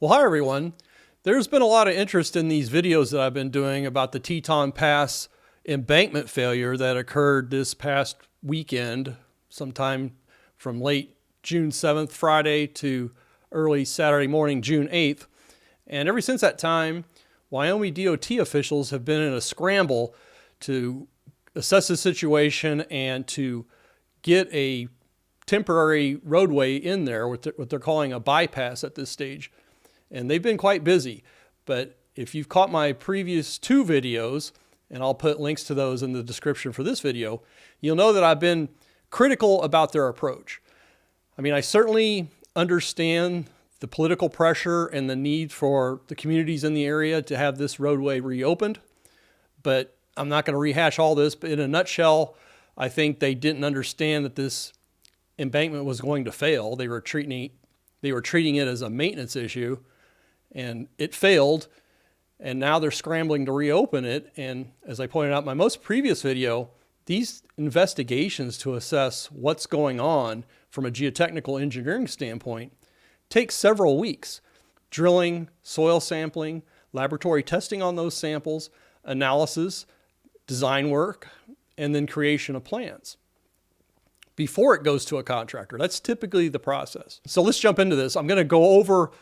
Well, hi everyone. There's been a lot of interest in these videos that I've been doing about the Teton Pass embankment failure that occurred this past weekend, sometime from late June 7th, Friday, to early Saturday morning, June 8th. And ever since that time, Wyoming DOT officials have been in a scramble to assess the situation and to get a temporary roadway in there, what they're calling a bypass at this stage. And they've been quite busy. But if you've caught my previous two videos, and I'll put links to those in the description for this video, you'll know that I've been critical about their approach. I mean, I certainly understand the political pressure and the need for the communities in the area to have this roadway reopened, but I'm not going to rehash all this. But in a nutshell, I think they didn't understand that this embankment was going to fail. They were treating it as a maintenance issue, and it failed. And now they're scrambling to reopen it. And as I pointed out in my most previous video, these investigations to assess what's going on from a geotechnical engineering standpoint take several weeks. Drilling, soil sampling, laboratory testing on those samples, analysis, design work, and then creation of plans before it goes to a contractor. That's typically the process. So let's jump into this. I'm going to go over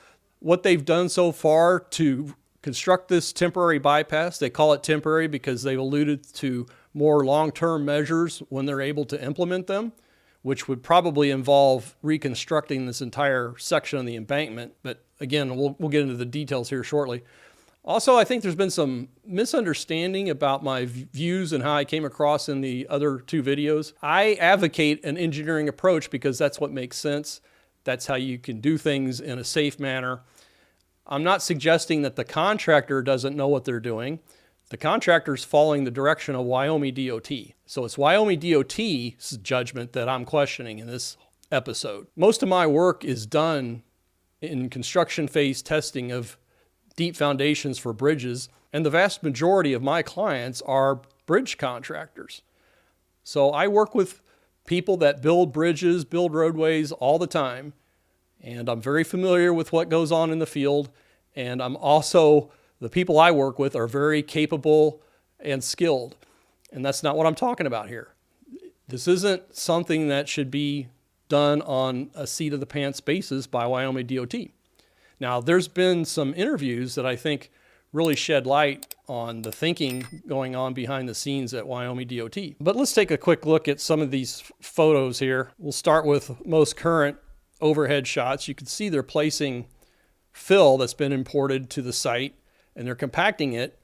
what they've done so far to construct this temporary bypass. They call it temporary because they've alluded to more long-term measures when they're able to implement them, which would probably involve reconstructing this entire section of the embankment. But again, we'll get into the details here shortly. Also, I think there's been some misunderstanding about my views and how I came across in the other two videos. I advocate an engineering approach because that's what makes sense. That's how you can do things in a safe manner. I'm not suggesting that the contractor doesn't know what they're doing. The contractor's following the direction of Wyoming DOT. So it's Wyoming DOT's judgment that I'm questioning in this episode. Most of my work is done in construction phase testing of deep foundations for bridges, and the vast majority of my clients are bridge contractors. So I work with people that build bridges, build roadways all the time, and I'm very familiar with what goes on in the field, and the people I work with are very capable and skilled, and that's not what I'm talking about here. This isn't something that should be done on a seat of the pants basis by Wyoming DOT. Now, there's been some interviews that I think really shed light on the thinking going on behind the scenes at Wyoming DOT. But let's take a quick look at some of these photos here. We'll start with most current overhead shots. You can see they're placing fill that's been imported to the site, and they're compacting it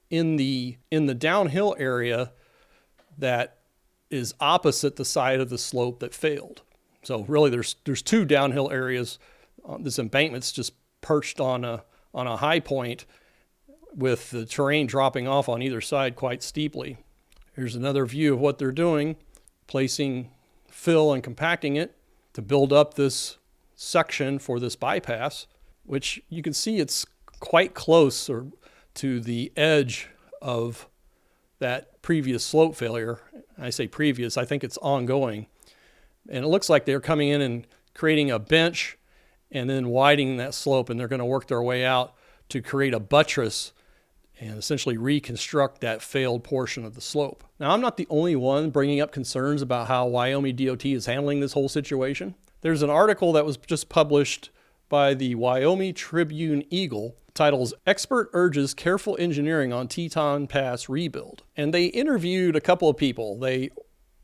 in the downhill area that is opposite the side of the slope that failed. So really there's two downhill areas. This embankment's just perched on a high point with the terrain dropping off on either side quite steeply. Here's another view of what they're doing, placing fill and compacting it to build up this section for this bypass, which you can see it's quite close to the edge of that previous slope failure. I say previous, I think it's ongoing. And it looks like they're coming in and creating a bench and then widening that slope, and they're going to work their way out to create a buttress and essentially reconstruct that failed portion of the slope. Now, I'm not the only one bringing up concerns about how Wyoming DOT is handling this whole situation. There's an article that was just published by the Wyoming Tribune Eagle, titles "Expert Urges Careful Engineering on Teton Pass Rebuild." And they interviewed a couple of people. They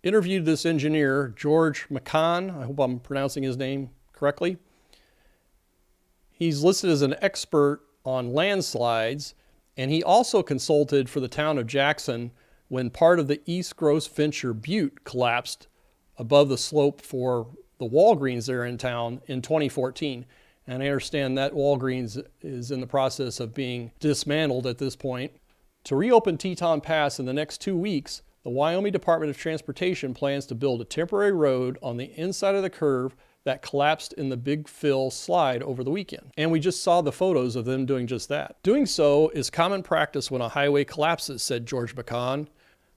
interviewed this engineer, George McCann. I hope I'm pronouncing his name correctly. He's listed as an expert on landslides, and he also consulted for the town of Jackson when part of the East Gross Venture Butte collapsed above the slope for the Walgreens there in town in 2014. And I understand that Walgreens is in the process of being dismantled at this point. To reopen Teton Pass in the next 2 weeks, the Wyoming Department of Transportation plans to build a temporary road on the inside of the curve that collapsed in the Big Fill slide over the weekend. And we just saw the photos of them doing just that. Doing so is common practice when a highway collapses, said George McCann.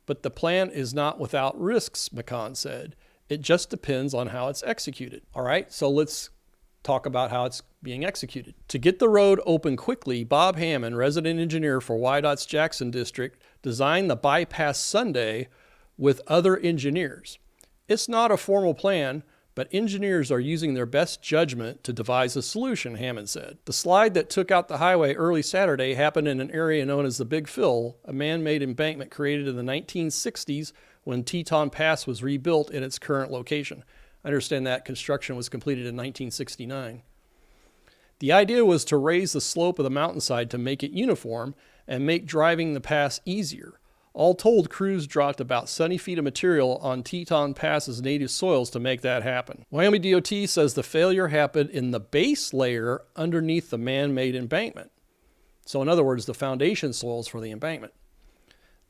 But the plan is not without risks, McCann said. It just depends on how it's executed. All right, so let's talk about how it's being executed. To get the road open quickly, Bob Hammond, resident engineer for WyDOT's Jackson District, designed the bypass Sunday with other engineers. It's not a formal plan, but engineers are using their best judgment to devise a solution, Hammond said. The slide that took out the highway early Saturday happened in an area known as the Big Fill, a man-made embankment created in the 1960s when Teton Pass was rebuilt in its current location. I understand that construction was completed in 1969. The idea was to raise the slope of the mountainside to make it uniform and make driving the pass easier. All told, crews dropped about 70 feet of material on Teton Pass's native soils to make that happen. Wyoming DOT says the failure happened in the base layer underneath the man-made embankment. So in other words, the foundation soils for the embankment.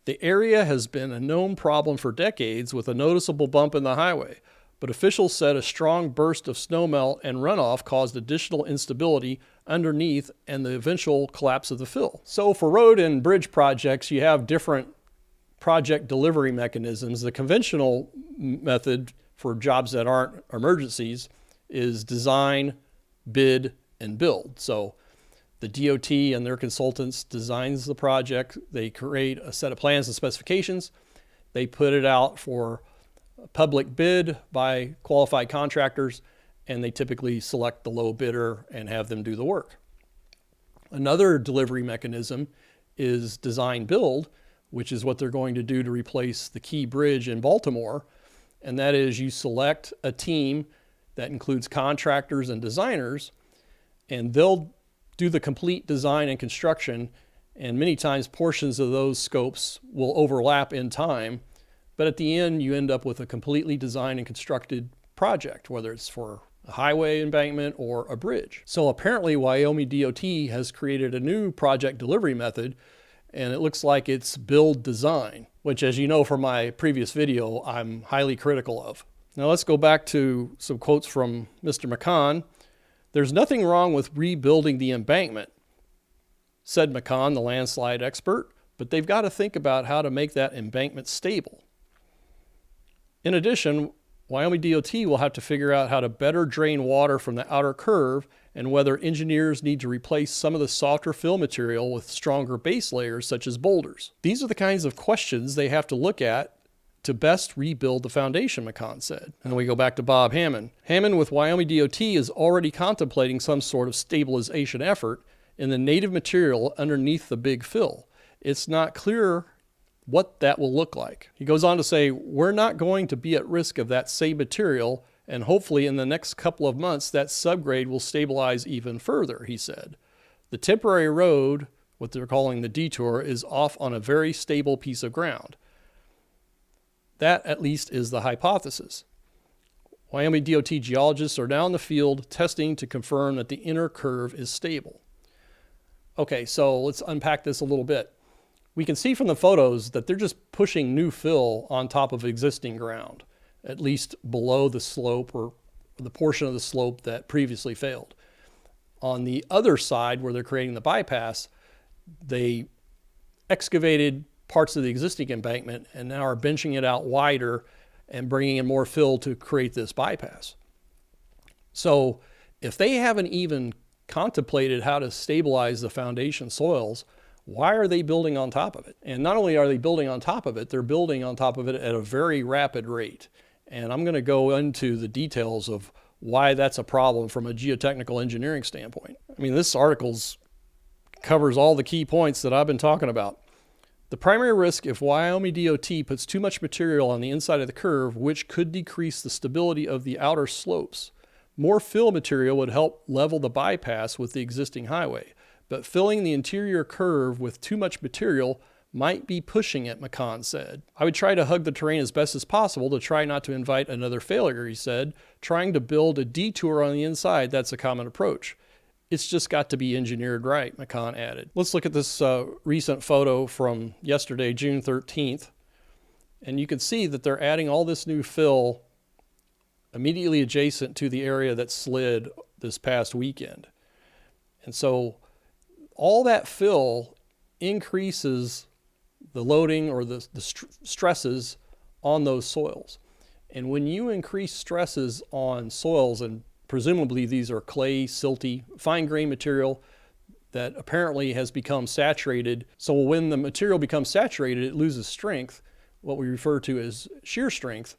The area has been a known problem for decades with a noticeable bump in the highway, but officials said a strong burst of snowmelt and runoff caused additional instability underneath and the eventual collapse of the fill. So for road and bridge projects, you have different project delivery mechanisms. The conventional method for jobs that aren't emergencies is design, bid, and build. So the DOT and their consultants designs the project. They create a set of plans and specifications. They put it out for public bid by qualified contractors, and they typically select the low bidder and have them do the work. Another delivery mechanism is design build, which is what they're going to do to replace the Key Bridge in Baltimore. And that is you select a team that includes contractors and designers, and they'll do the complete design and construction. And many times portions of those scopes will overlap in time. But at the end, you end up with a completely designed and constructed project, whether it's for a highway embankment or a bridge. So apparently Wyoming DOT has created a new project delivery method, and it looks like it's build design, which, as you know from my previous video, I'm highly critical of. Now let's go back to some quotes from Mr. McCann. "There's nothing wrong with rebuilding the embankment," said McCann, the landslide expert, "but they've got to think about how to make that embankment stable." In addition, Wyoming DOT will have to figure out how to better drain water from the outer curve and whether engineers need to replace some of the softer fill material with stronger base layers such as boulders. These are the kinds of questions they have to look at to best rebuild the foundation, McCann said. And we go back to Bob Hammond. Hammond with Wyoming DOT is already contemplating some sort of stabilization effort in the native material underneath the big fill. It's not clear what that will look like. He goes on to say, "We're not going to be at risk of that same material, and hopefully in the next couple of months that subgrade will stabilize even further," he said. "The temporary road, what they're calling the detour, is off on a very stable piece of ground. That at least is the hypothesis. Wyoming DOT geologists are now in the field testing to confirm that the inner curve is stable." Okay, so let's unpack this a little bit. We can see from the photos that they're just pushing new fill on top of existing ground, at least below the slope or the portion of the slope that previously failed. On the other side, where they're creating the bypass, they excavated parts of the existing embankment and now are benching it out wider and bringing in more fill to create this bypass. So if they haven't even contemplated how to stabilize the foundation soils, why are they building on top of it? And not only are they building on top of it, they're building on top of it at a very rapid rate. And I'm going to go into the details of why that's a problem from a geotechnical engineering standpoint. I mean, this article covers all the key points that I've been talking about. The primary risk if Wyoming DOT puts too much material on the inside of the curve, which could decrease the stability of the outer slopes. More fill material would help level the bypass with the existing highway, but filling the interior curve with too much material might be pushing it, McCann said. "I would try to hug the terrain as best as possible to try not to invite another failure," he said. "Trying to build a detour on the inside, that's a common approach. It's just got to be engineered right," McCann added. Let's look at this recent photo from yesterday, June 13th. And you can see that they're adding all this new fill immediately adjacent to the area that slid this past weekend. And so all that fill increases the loading or the stresses on those soils. And when you increase stresses on soils, and presumably these are clay, silty, fine-grained material that apparently has become saturated. So when the material becomes saturated, it loses strength, what we refer to as shear strength.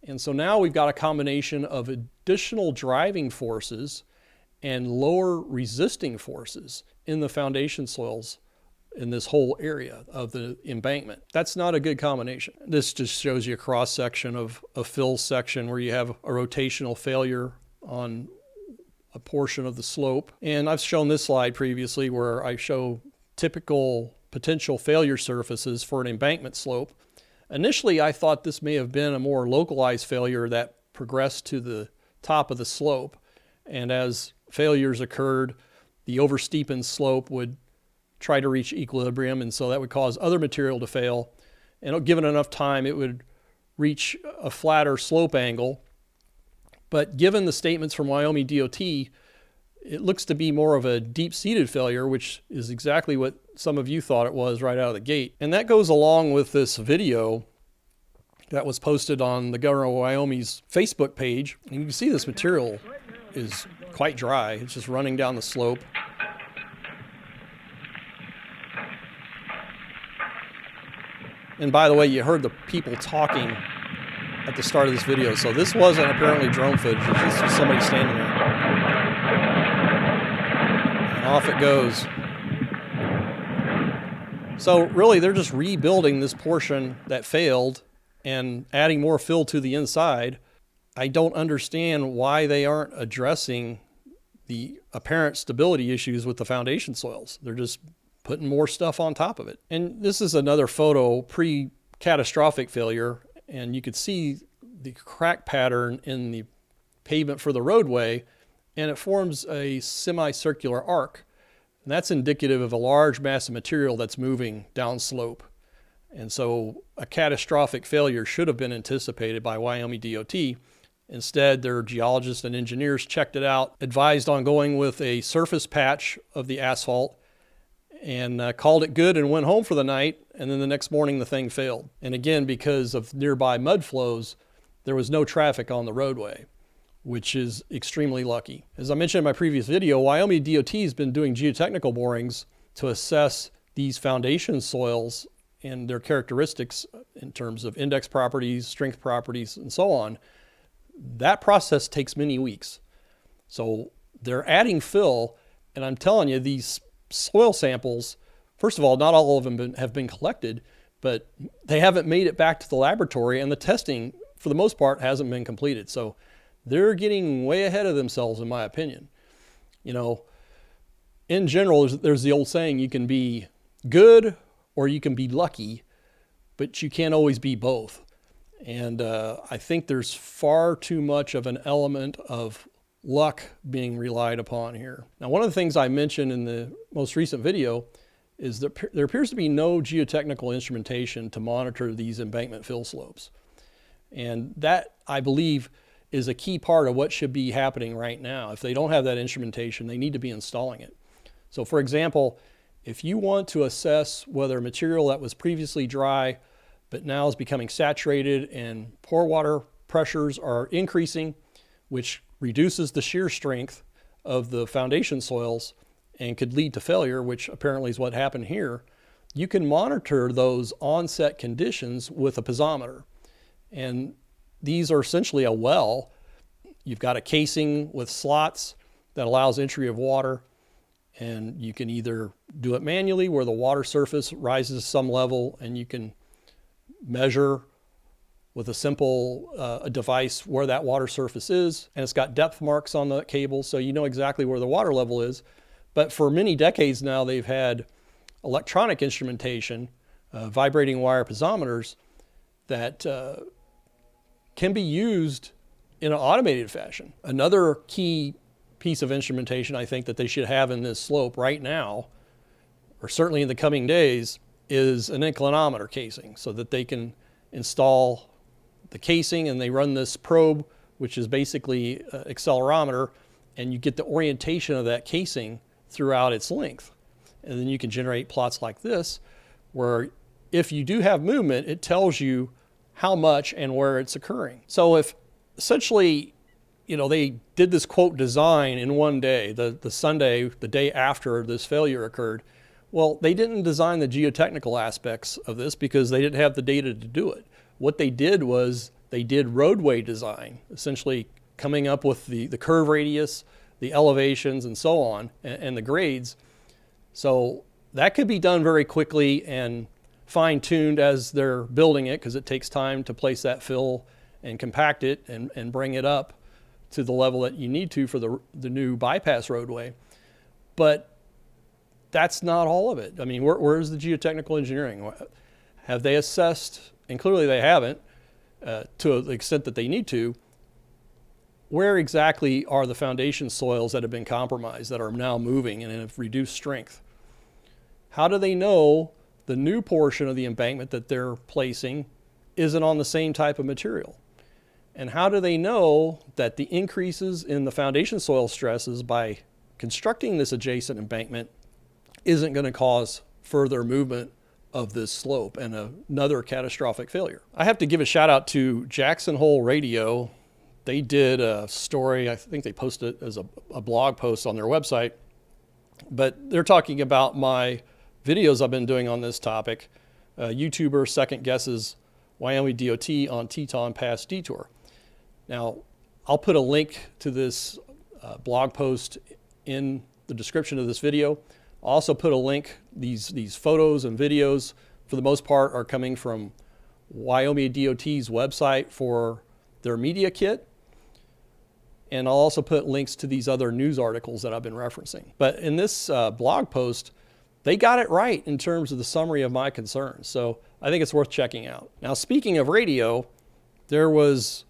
And so now we've got a combination of additional driving forces and lower resisting forces in the foundation soils in this whole area of the embankment. That's not a good combination. This just shows you a cross section of a fill section where you have a rotational failure on a portion of the slope. And I've shown this slide previously where I show typical potential failure surfaces for an embankment slope. Initially, I thought this may have been a more localized failure that progressed to the top of the slope. And as failures occurred, the oversteepened slope would try to reach equilibrium, and so that would cause other material to fail. And given enough time, it would reach a flatter slope angle. But given the statements from Wyoming DOT, it looks to be more of a deep-seated failure, which is exactly what some of you thought it was right out of the gate. And that goes along with this video that was posted on the Governor of Wyoming's Facebook page. And you can see this material is quite dry. It's just running down the slope. And by the way, you heard the people talking at the start of this video. So this wasn't apparently drone footage. It's just somebody standing there. And off it goes. So really, they're just rebuilding this portion that failed and adding more fill to the inside. I don't understand why they aren't addressing the apparent stability issues with the foundation soils. They're just putting more stuff on top of it. And this is another photo pre-catastrophic failure, and you could see the crack pattern in the pavement for the roadway, and it forms a semicircular arc. And that's indicative of a large mass of material that's moving downslope. And so a catastrophic failure should have been anticipated by Wyoming DOT. Instead, their geologists and engineers checked it out, advised on going with a surface patch of the asphalt, and called it good and went home for the night. And then the next morning, the thing failed. And again, because of nearby mud flows, there was no traffic on the roadway, which is extremely lucky. As I mentioned in my previous video, Wyoming DOT has been doing geotechnical borings to assess these foundation soils and their characteristics in terms of index properties, strength properties, and so on. That process takes many weeks. So they're adding fill, and I'm telling you, these soil samples, first of all, not all of them have been collected, but they haven't made it back to the laboratory, and the testing, for the most part, hasn't been completed. So they're getting way ahead of themselves, in my opinion. You know, in general, there's the old saying, you can be good or you can be lucky, but you can't always be both. And I think there's far too much of an element of luck being relied upon here. Now, one of the things I mentioned in the most recent video is that there appears to be no geotechnical instrumentation to monitor these embankment fill slopes. And that, I believe, is a key part of what should be happening right now. If they don't have that instrumentation, they need to be installing it. So for example, if you want to assess whether material that was previously dry but now is becoming saturated and pore water pressures are increasing, which reduces the shear strength of the foundation soils and could lead to failure, which apparently is what happened here, you can monitor those onset conditions with a piezometer. And these are essentially a well. You've got a casing with slots that allows entry of water, and you can either do it manually where the water surface rises to some level and you can measure with a simple device where that water surface is, and it's got depth marks on the cable so you know exactly where the water level is. But for many decades now, they've had electronic instrumentation, vibrating wire piezometers that can be used in an automated fashion. Another key piece of instrumentation I think that they should have in this slope right now, or certainly in the coming days, is an inclinometer casing so that they can install the casing and they run this probe, which is basically an accelerometer, and you get the orientation of that casing throughout its length. And then you can generate plots like this, where if you do have movement, it tells you how much and where it's occurring. So if essentially they did this quote design in one day, the Sunday, the day after this failure occurred. Well, they didn't design the geotechnical aspects of this because they didn't have the data to do it. What they did was they did roadway design, essentially coming up with the curve radius, the elevations, and so on, and the grades. So that could be done very quickly and fine-tuned as they're building it, because it takes time to place that fill and compact it and bring it up to the level that you need to for the new bypass roadway. But that's not all of it. I mean, where's the geotechnical engineering? Have they assessed, and clearly they haven't, to the extent that they need to, where exactly are the foundation soils that have been compromised, that are now moving and have reduced strength? How do they know the new portion of the embankment that they're placing isn't on the same type of material? And how do they know that the increases in the foundation soil stresses by constructing this adjacent embankment isn't going to cause further movement of this slope and another catastrophic failure? I have to give a shout out to Jackson Hole Radio. They did a story, I think they posted it as a blog post on their website, but they're talking about my videos I've been doing on this topic. YouTuber second guesses Wyoming DOT on Teton Pass Detour. Now, I'll put a link to this blog post in the description of this video. I'll also put a link, these photos and videos, for the most part, are coming from Wyoming DOT's website for their media kit. And I'll also put links to these other news articles that I've been referencing. But in this blog post, they got it right in terms of the summary of my concerns. So I think it's worth checking out. Now, speaking of radio, there was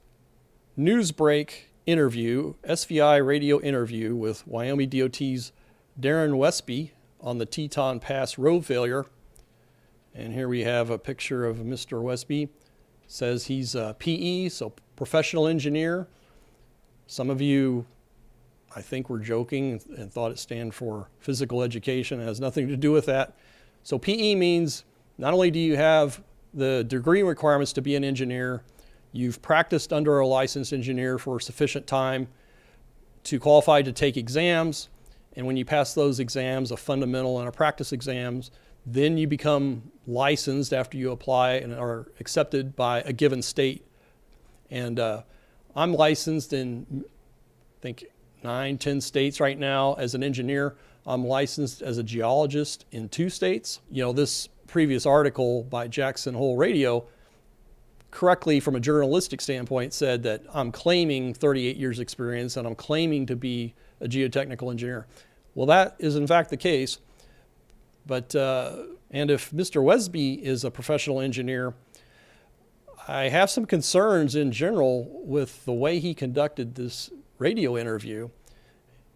Newbreak interview, SVI radio interview with Wyoming DOT's Darin Wesby on the Teton Pass road failure. And here we have a picture of Mr. Wesby. Says he's a PE, so professional engineer. Some of you, I think, were joking and thought it stand for physical education. It has nothing to do with that. So PE means not only do you have the degree requirements to be an engineer, you've practiced under a licensed engineer for sufficient time to qualify to take exams. And when you pass those exams, a fundamental and a practice exams, then you become licensed after you apply and are accepted by a given state. And I'm licensed in, I think, 9-10 states right now as an engineer. I'm licensed as a geologist in 2 states. This previous article by Jackson Hole Radio correctly, from a journalistic standpoint, said that I'm claiming 38 years experience and I'm claiming to be a geotechnical engineer. Well, that is in fact the case. But, and if Mr. Wesby is a professional engineer, I have some concerns in general with the way he conducted this radio interview.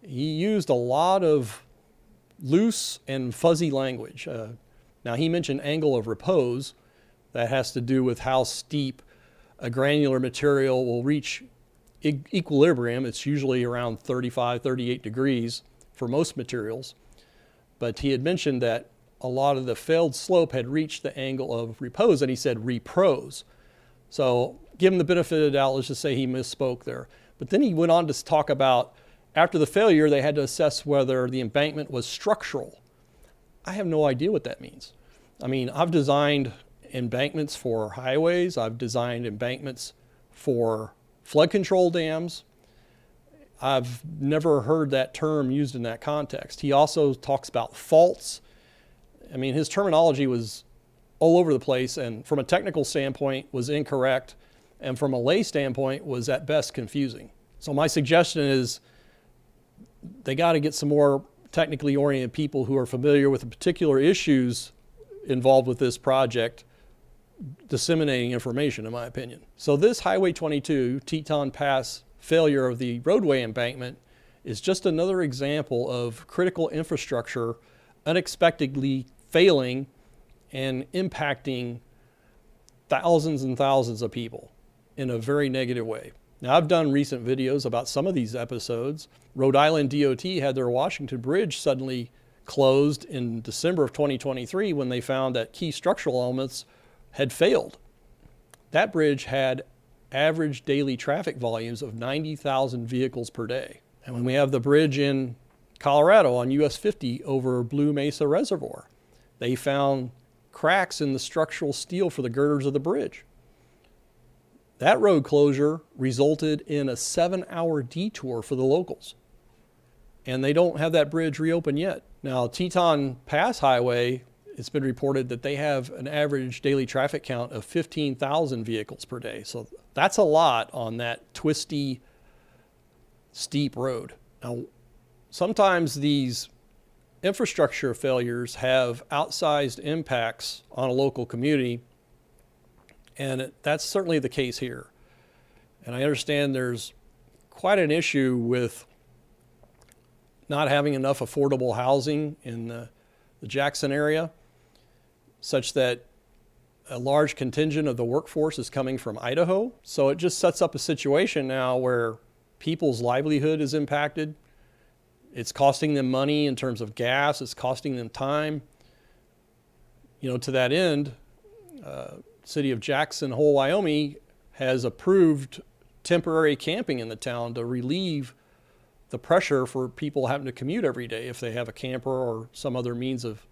He used a lot of loose and fuzzy language. Now, he mentioned angle of repose. That has to do with how steep a granular material will reach equilibrium. It's usually around 35, 38 degrees for most materials. But he had mentioned that a lot of the failed slope had reached the angle of repose, and he said repose. So give him the benefit of the doubt. Let's just say he misspoke there. But then he went on to talk about, after the failure, they had to assess whether the embankment was structural. I have no idea what that means. I mean, I've designed embankments for highways. I've designed embankments for flood control dams. I've never heard that term used in that context. He also talks about faults. I mean, his terminology was all over the place, and from a technical standpoint was incorrect, and from a lay standpoint was at best confusing. So my suggestion is they got to get some more technically oriented people who are familiar with the particular issues involved with this project disseminating information, in my opinion. So this Highway 22 Teton Pass failure of the roadway embankment is just another example of critical infrastructure unexpectedly failing and impacting thousands and thousands of people in a very negative way. Now, I've done recent videos about some of these episodes. Rhode Island DOT had their Washington Bridge suddenly closed in December of 2023 when they found that key structural elements had failed. That bridge had average daily traffic volumes of 90,000 vehicles per day. And when we have the bridge in Colorado on US 50 over Blue Mesa Reservoir, they found cracks in the structural steel for the girders of the bridge. That road closure resulted in a 7-hour detour for the locals. And they don't have that bridge reopened yet. Now, Teton Pass Highway, it's been reported that they have an average daily traffic count of 15,000 vehicles per day. So that's a lot on that twisty, steep road. Now, sometimes these infrastructure failures have outsized impacts on a local community, and that's certainly the case here. And I understand there's quite an issue with not having enough affordable housing in the Jackson area, such that a large contingent of the workforce is coming from Idaho. So it just sets up a situation now where people's livelihood is impacted. It's costing them money in terms of gas. It's costing them time. You know, to that end, City of Jackson Hole, Wyoming has approved temporary camping in the town to relieve the pressure for people having to commute every day if they have a camper or some other means of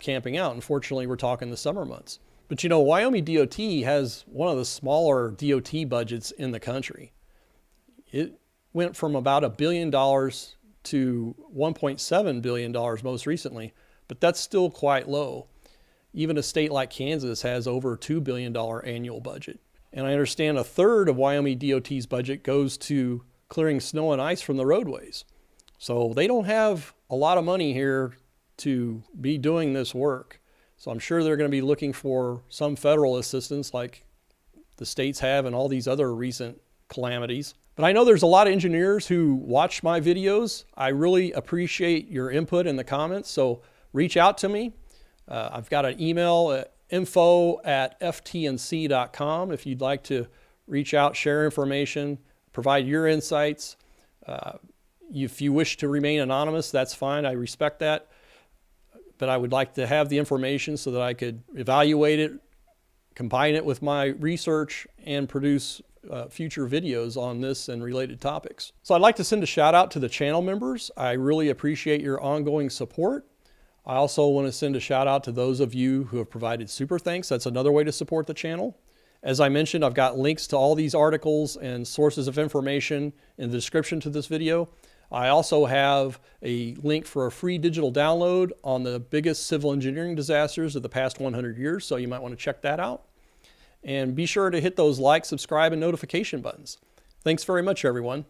camping out. Unfortunately, we're talking the summer months. But you know, Wyoming DOT has one of the smaller DOT budgets in the country. It went from about $1 billion to $1.7 billion most recently, but that's still quite low. Even a state like Kansas has over a $2 billion annual budget. And I understand a third of Wyoming DOT's budget goes to clearing snow and ice from the roadways. So they don't have a lot of money here to be doing this work. So I'm sure they're going to be looking for some federal assistance like the states have in all these other recent calamities. But I know there's a lot of engineers who watch my videos. I really appreciate your input in the comments, so reach out to me. I've got an email at info@ftnc.com if you'd like to reach out, share information, provide your insights. If you wish to remain anonymous, that's fine. I respect that. But I would like to have the information so that I could evaluate it, combine it with my research, and produce future videos on this and related topics. So I'd like to send a shout out to the channel members. I really appreciate your ongoing support. I also want to send a shout out to those of you who have provided super thanks. That's another way to support the channel. As I mentioned, I've got links to all these articles and sources of information in the description to this video. I also have a link for a free digital download on the biggest civil engineering disasters of the past 100 years, so you might want to check that out. And be sure to hit those like, subscribe, and notification buttons. Thanks very much, everyone.